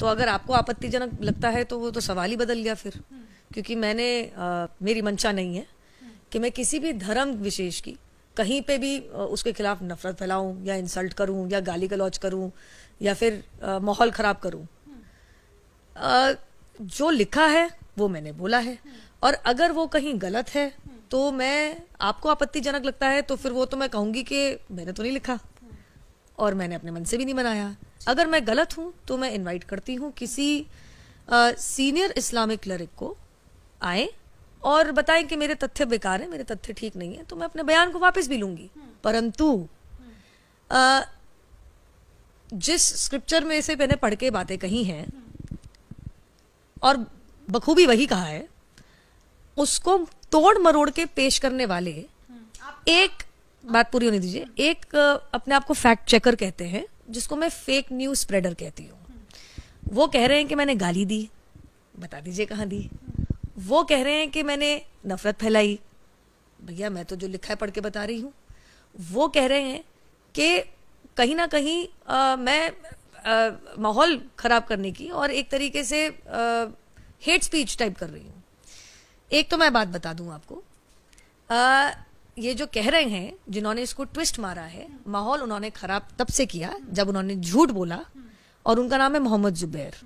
तो अगर आपको आपत्तिजनक लगता है तो वो तो सवाल ही बदल गया फिर, क्योंकि मैंने मेरी मंशा नहीं है कि मैं किसी भी धर्म विशेष की कहीं पे भी उसके खिलाफ नफरत फैलाऊं या इंसल्ट करूं या गाली गलौज करूं या फिर माहौल खराब करूं। जो लिखा है वो मैंने बोला है, और अगर वो कहीं गलत है तो मैं, आपको आपत्तिजनक लगता है तो फिर वो तो मैं कहूंगी कि मैंने तो नहीं लिखा और मैंने अपने मन से भी नहीं बनाया। अगर मैं गलत हूं तो मैं इनवाइट करती हूं किसी सीनियर इस्लामिक क्लरिक को आए और बताएं कि मेरे तथ्य बेकार है, मेरे तथ्य ठीक नहीं है, तो मैं अपने बयान को वापस भी लूंगी। परंतु जिस स्क्रिप्चर में से मैंने पढ़ के बातें कही हैं और बखूबी वही कहा है, उसको तोड़ मरोड़ के पेश करने वाले, एक बात पूरी होने दीजिए, एक अपने आप को फैक्ट चेकर कहते हैं जिसको मैं फेक न्यूज स्प्रेडर कहती हूँ। वो कह रहे हैं कि मैंने गाली दी, बता दीजिए कहाँ दी। वो कह रहे हैं कि मैंने नफरत फैलाई, भैया मैं तो जो लिखा है पढ़ के बता रही हूँ। वो कह रहे हैं कि कहीं ना कहीं मैं माहौल खराब करने की और एक तरीके से हेट स्पीच टाइप कर रही हूँ। एक तो मैं बात बता दूं आपको, ये जो कह रहे हैं जिन्होंने इसको ट्विस्ट मारा है, माहौल उन्होंने खराब तब से किया जब उन्होंने झूठ बोला, और उनका नाम है मोहम्मद जुबैर,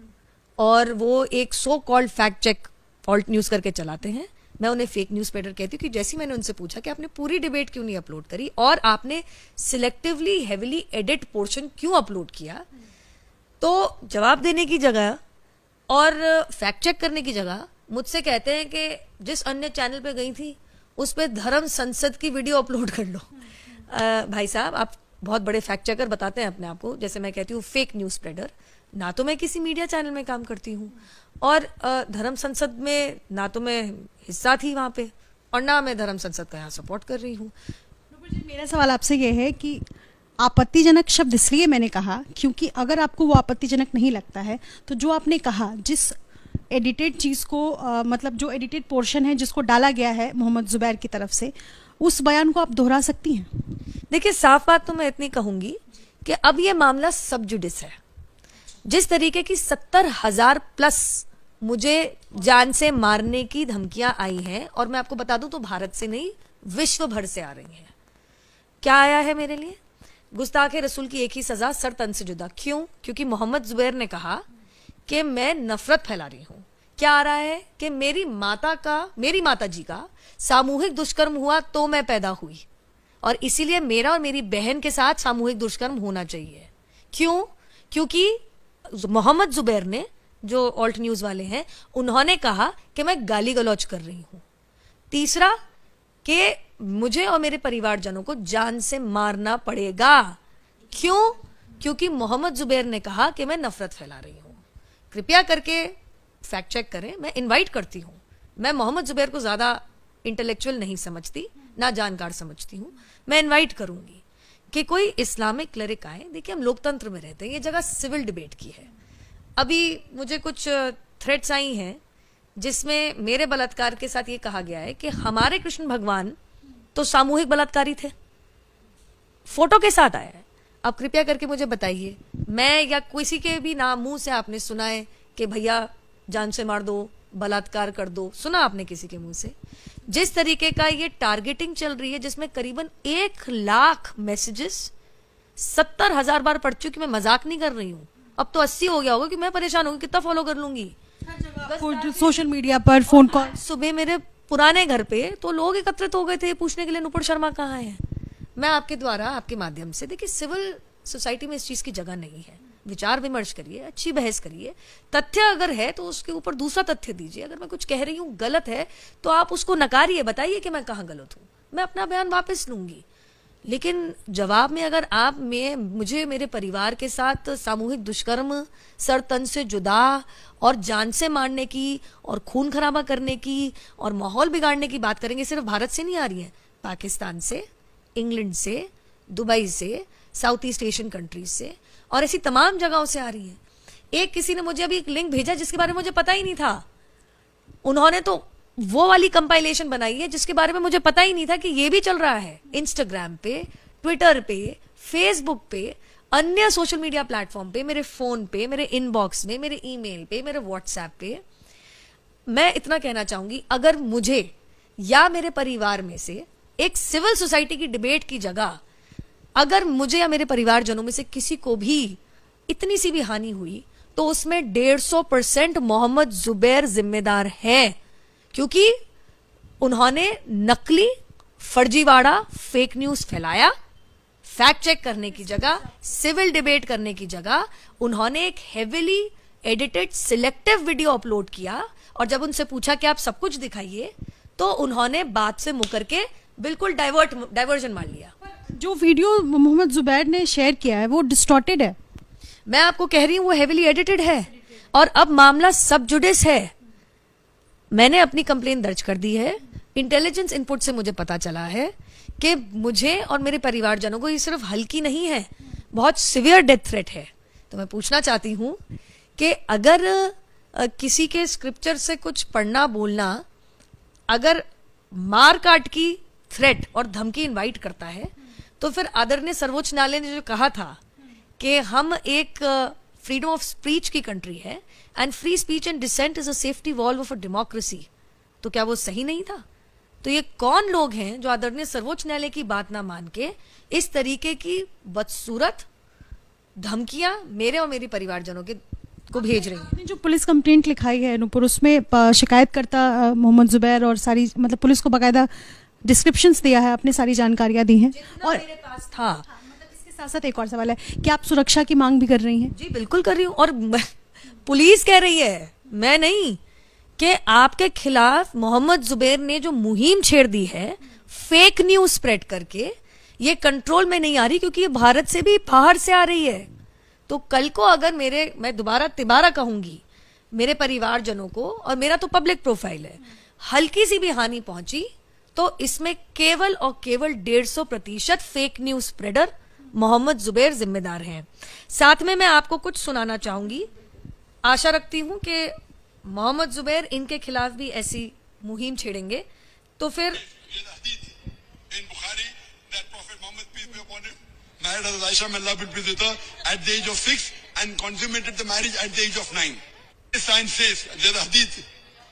और वो एक so called fact check fault news करके चलाते हैं। मैं उन्हें फेक न्यूज स्प्रेडर कहती हूँ कि जैसे मैंने उनसे पूछा कि आपने पूरी डिबेट क्यों नहीं अपलोड करी और आपने सिलेक्टिवली हेविली एडिट पोर्शन क्यों अपलोड किया, तो जवाब देने की जगह और फैक्ट चेक करने की जगह मुझसे कहते हैं कि जिस अन्य चैनल पे गई थी उस पे धर्म संसद की वीडियो अपलोड कर लो। भाई साहब, आप बहुत बड़े फैक्ट चेकर बताते हैं अपने आप को, जैसे मैं कहती हूँ फेक न्यूज स्प्रेडर। ना तो मैं किसी मीडिया चैनल में काम करती हूँ, और धर्म संसद में ना तो मैं हिस्सा थी वहां पे, और ना मैं धर्म संसद का यहाँ सपोर्ट कर रही हूँ। मेरा सवाल आपसे ये है कि आपत्तिजनक शब्द इसलिए मैंने कहा क्योंकि अगर आपको वो आपत्तिजनक नहीं लगता है तो जो आपने कहा, जिस एडिटेड चीज़ को मतलब जो एडिटेड पोर्शन है जिसको डाला गया है मोहम्मद जुबैर की तरफ से, उस बयान को आप दोहरा सकती हैं? देखिए, साफ बात तो मैं इतनी कहूंगी कि अब ये मामला सब जुडिस है। जिस तरीके की 70,000 प्लस मुझे जान से मारने की धमकियां आई हैं, और मैं आपको बता दूं तो भारत से नहीं विश्व भर से आ रही हैं। क्या आया है मेरे लिए? गुस्ताखे रसूल की एक ही सजा, सर तन से जुदा। क्यों? क्योंकि मोहम्मद जुबैर ने कहा कि मैं नफरत फैला रही हूं। क्या आ रहा है कि मेरी माता जी का सामूहिक दुष्कर्म हुआ तो मैं पैदा हुई, और इसीलिए मेरा और मेरी बहन के साथ सामूहिक दुष्कर्म होना चाहिए। क्यों? क्योंकि मोहम्मद जुबैर ने, जो ऑल्ट न्यूज वाले हैं, उन्होंने कहा कि मैं गाली गलौज कर रही हूं। तीसरा, कि मुझे और मेरे परिवारजनों को जान से मारना पड़ेगा। क्यों? क्योंकि मोहम्मद जुबैर ने कहा कि मैं नफरत फैला रही हूं। कृपया करके फैक्ट चेक करें। मैं इनवाइट करती हूं। मैं मोहम्मद जुबैर को ज्यादा इंटेलेक्चुअल नहीं समझती, ना जानकार समझती हूं। मैं इनवाइट करूंगी कि कोई इस्लामिक क्लरिक आए। देखिए, हम लोकतंत्र में रहते हैं, ये जगह सिविल डिबेट की है। अभी मुझे कुछ थ्रेट्स आई हैं जिसमें मेरे बलात्कार के साथ ये कहा गया है कि हमारे कृष्ण भगवान तो सामूहिक बलात्कारी थे, फोटो के साथ आया है। अब कृपया करके मुझे बताइए, मैं या किसी के भी नाम मुंह से आपने सुना है कि भैया जान से मार दो, बलात्कार कर दो? सुना आपने किसी के मुंह से? जिस तरीके का ये टारगेटिंग चल रही है, जिसमें करीबन 1 लाख मैसेजेस 70,000 बार पढ़ चुकी, मैं मजाक नहीं कर रही हूँ। अब तो 80 हो गया होगा कि मैं परेशान होगी, कितना फॉलो कर लूंगी सोशल मीडिया पर, फोन कॉल। सुबह मेरे पुराने घर पे तो लोग एकत्रित हो गए थे पूछने के लिए नुपुर शर्मा कहाँ है। मैं आपके द्वारा, आपके माध्यम से, देखिए, सिविल सोसाइटी में इस चीज की जगह नहीं है। विचार विमर्श करिए, अच्छी बहस करिए, तथ्य अगर है तो उसके ऊपर दूसरा तथ्य दीजिए। अगर मैं कुछ कह रही हूँ गलत है तो आप उसको नकारिए, बताइए कि मैं कहाँ गलत हूँ, मैं अपना बयान वापस लूंगी। लेकिन जवाब में अगर आप मुझे मेरे परिवार के साथ सामूहिक दुष्कर्म, सर तन से जुदा और जान से मारने की और खून खराबा करने की और माहौल बिगाड़ने की बात करेंगे, सिर्फ भारत से नहीं आ रही है, पाकिस्तान से, इंग्लैंड से, दुबई से, साउथ ईस्ट एशियन कंट्रीज से, और ऐसी तमाम जगहों से आ रही है। एक किसी ने मुझे अभी एक लिंक भेजा जिसके बारे में मुझे पता ही नहीं था। उन्होंने तो वो वाली कंपाइलेशन बनाई है जिसके बारे में मुझे पता ही नहीं था कि ये भी चल रहा है। इंस्टाग्राम पे, ट्विटर पे, फेसबुक पे अन्य सोशल मीडिया प्लेटफॉर्म पे, मेरे फोन पे, मेरे इनबॉक्स में, मेरे ईमेल पे, मेरे व्हाट्सएप पे। मैं इतना कहना चाहूंगी, अगर मुझे या मेरे परिवार में से एक सिविल सोसाइटी की डिबेट की जगह अगर मुझे या मेरे परिवारजनों में से किसी को भी इतनी सी भी हानि हुई, तो उसमें 150% मोहम्मद जुबैर जिम्मेदार है, क्योंकि उन्होंने नकली, फर्जीवाड़ा, फेक न्यूज फैलाया। फैक्ट चेक करने की जगह, सिविल डिबेट करने की जगह उन्होंने एक heavily edited selective video upload किया, और जब उनसे पूछा कि आप सब कुछ दिखाइए, तो उन्होंने बात से मुकर के बिल्कुल डाइवर्जन मार लिया। जो वीडियो मोहम्मद जुबैर ने शेयर किया है वो डिस्टॉर्टेड है। मैं आपको कह रही हूं वो हेविली एडिटेड है, और अब मामला सब जुडिस है। मैंने अपनी कंप्लेन दर्ज कर दी है। इंटेलिजेंस इनपुट से मुझे पता चला है कि मुझे और मेरे परिवारजनों को ये सिर्फ हल्की नहीं है, बहुत सिवियर डेथ थ्रेट है। तो मैं पूछना चाहती हूं कि अगर किसी के स्क्रिप्चर से कुछ पढ़ना बोलना अगर मार काट की थ्रेट और धमकी इनवाइट करता है, तो फिर आदरणीय सर्वोच्च न्यायालय ने जो कहा था कि हम एक फ्रीडम ऑफ स्पीच की कंट्री है and free speech and dissent is a safety valve of a democracy, तो क्या वो सही नहीं था? तो ये कौन लोग हैं जो आदरणीय सर्वोच्च न्यायालय की बात ना मान के इस तरीके की बदसूरत धमकियां मेरे और मेरे परिवारजनों के को भेज रही हैं? आपने जो पुलिस कंप्लेंट लिखाई है नूपुर, उसमें शिकायतकर्ता मोहम्मद जुबैर और सारी मतलब पुलिस को बाकायदा डिस्क्रिप्शंस दिया है, आपने सारी जानकारियां दी हैं, और मेरे पास था। मतलब इसके साथ साथ एक और सवाल है कि आप सुरक्षा की मांग भी कर रही हैं? जी बिल्कुल कर रही हूँ, और पुलिस कह रही है, मैं नहीं, कि आपके खिलाफ मोहम्मद जुबैर ने जो मुहिम छेड़ दी है फेक न्यूज स्प्रेड करके, ये कंट्रोल में नहीं आ रही, क्योंकि ये भारत से भी बाहर से आ रही है। तो कल को अगर मैं दोबारा तिबारा कहूंगी, मेरे परिवारजनों को, और मेरा तो पब्लिक प्रोफाइल है, हल्की सी भी हानि पहुंची, तो इसमें केवल और केवल 150% fake news spreader Mohammed Zubair जिम्मेदार हैं। साथ में मैं आपको कुछ सुनाना चाहूंगी। आशा रखती हूं कि मोहम्मद जुबैर इनके खिलाफ भी ऐसी मुहिम छेड़ेंगे, तो फिर married as Aisha may Allah be pleased with her at the age of 6 and consummated the marriage at the age of 9. This sign says, there's a hadith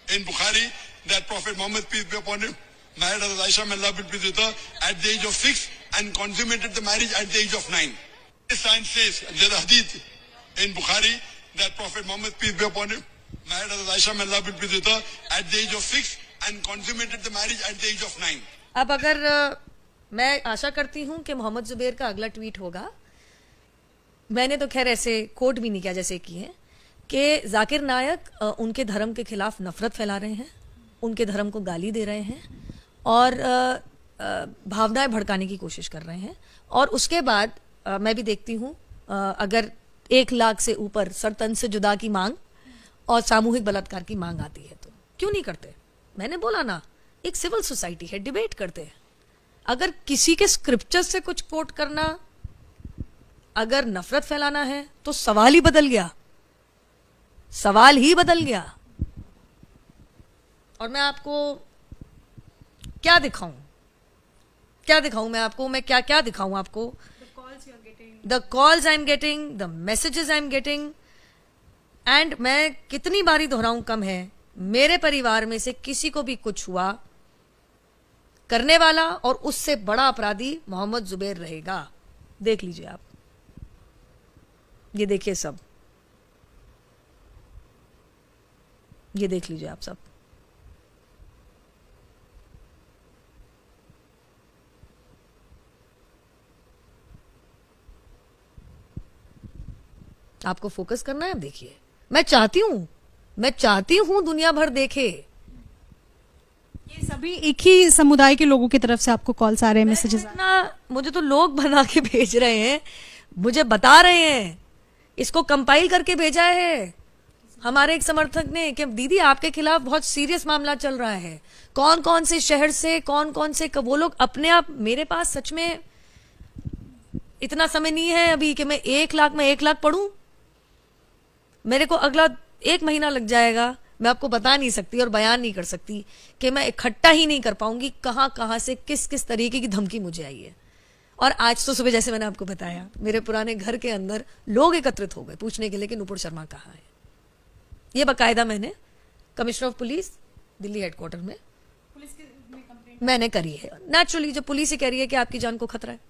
in Bukhari that Prophet Muhammad peace be upon him married as Aisha may Allah be pleased with her at the age of 6 and consummated the marriage at the age of 9. This sign says, there's a hadith in Bukhari that Prophet Muhammad peace be upon him married as Aisha may Allah be pleased with her at the age of 6 and consummated the marriage at the age of 9. अब अगर मैं आशा करती हूं कि मोहम्मद जुबैर का अगला tweet होगा, मैंने तो खैर ऐसे कोट भी नहीं किया जैसे कि है, कि जाकिर नायक उनके धर्म के खिलाफ नफरत फैला रहे हैं, उनके धर्म को गाली दे रहे हैं और भावनाएं भड़काने की कोशिश कर रहे हैं। और उसके बाद मैं भी देखती हूं, अगर 1 लाख से ऊपर सरतन से जुदा की मांग और सामूहिक बलात्कार की मांग आती है, तो क्यों नहीं करते? मैंने बोला ना, एक सिविल सोसाइटी है, डिबेट करते हैं। अगर किसी के स्क्रिप्चर से कुछ कोट करना अगर नफरत फैलाना है, तो सवाल ही बदल गया, सवाल ही बदल गया। और मैं आपको क्या दिखाऊं, क्या दिखाऊं मैं आपको, मैं क्या क्या दिखाऊं आपको? The calls I am getting, the messages I am getting, and मैं कितनी बारी दोहराऊं कम है, मेरे परिवार में से किसी को भी कुछ हुआ, करने वाला और उससे बड़ा अपराधी मोहम्मद जुबैर रहेगा। देख लीजिए आप, ये देखिए सब, ये देख लीजिए आप सब। आपको फोकस करना है, अब देखिए। मैं चाहती हूं दुनिया भर देखे। ये सभी एक ही समुदाय के लोगों की तरफ से आपको कॉल्स आ रहे हैं, मैसेजेस? मुझे तो लोग बना के भेज रहे हैं, मुझे बता रहे हैं, इसको कंपाइल करके भेजा है हमारे एक समर्थक ने कि दीदी आपके खिलाफ बहुत सीरियस मामला चल रहा है, कौन कौन से शहर से, कौन कौन से वो लोग अपने आप। मेरे पास सच में इतना समय नहीं है अभी कि मैं 1 लाख पढ़ूं, मेरे को अगला 1 महीना लग जाएगा। मैं आपको बता नहीं सकती और बयान नहीं कर सकती कि मैं इकट्ठा ही नहीं कर पाऊंगी कहां कहां से किस किस तरीके की धमकी मुझे आई है। और आज तो सुबह जैसे मैंने आपको बताया, मेरे पुराने घर के अंदर लोग एकत्रित हो गए पूछने के लिए कि नुपुर शर्मा कहाँ है। ये बाकायदा मैंने commissioner of police Delhi headquarter में मैंने करी है। नेचुरली जब पुलिस ही कह रही है कि आपकी जान को खतरा है,